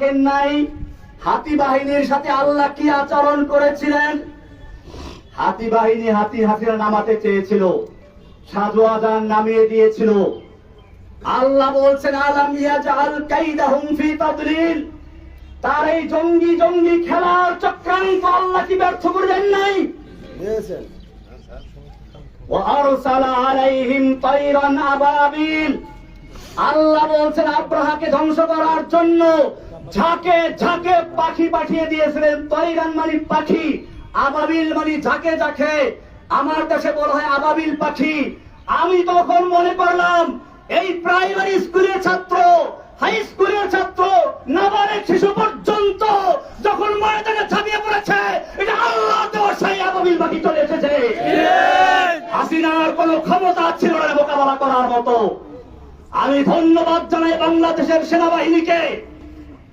দেখেন নাই হাতি বাহিনীর সাথে আল্লাহ কি আচরণ করেছিলেন? হাতি বাহিনী হাতিরা নামাতে চেয়েছিল, সাজু আজান নামিয়ে দিয়েছিল। আল্লাহ বলছেন আলাম ইয়াজআল কাইদাহুম ফি তাদলিল, তার এই জঙ্গি খেলার চক্রান্ত আল্লাহ কি ব্যর্থ করে দেন নাই? দিয়েছেন। ওয়া আরসালা আলাইহিম তায়রান আবাবিল, আল্লাহ বলছেন আব্রাহাকে ধ্বংস করার জন্য ঝাঁকে ঝাঁকে পাখি পাঠিয়ে দিয়েছিলেন। তায়রান মানে পাখি, আবাবিল মানে ঝাঁকে ঝাঁকে। আমার দেশে বলা হয় আবাবিল পাখি। আমি তখন মনে করলাম এই প্রাইমারি স্কুলের ছাত্র, হাই স্কুলের ছাত্র, নাবালক শিশু পর্যন্ত যখন ময়দানে ঝাঁপিয়ে পড়েছে, এটা আল্লাহ দেওয়া সেই আবাবিল পাখি চলে এসেছে। হাসিনার কোনো ক্ষমতা ছিল না মোকাবেলা করার মতো। আমি ধন্যবাদ জানাই বাংলাদেশের সেনাবাহিনীকে।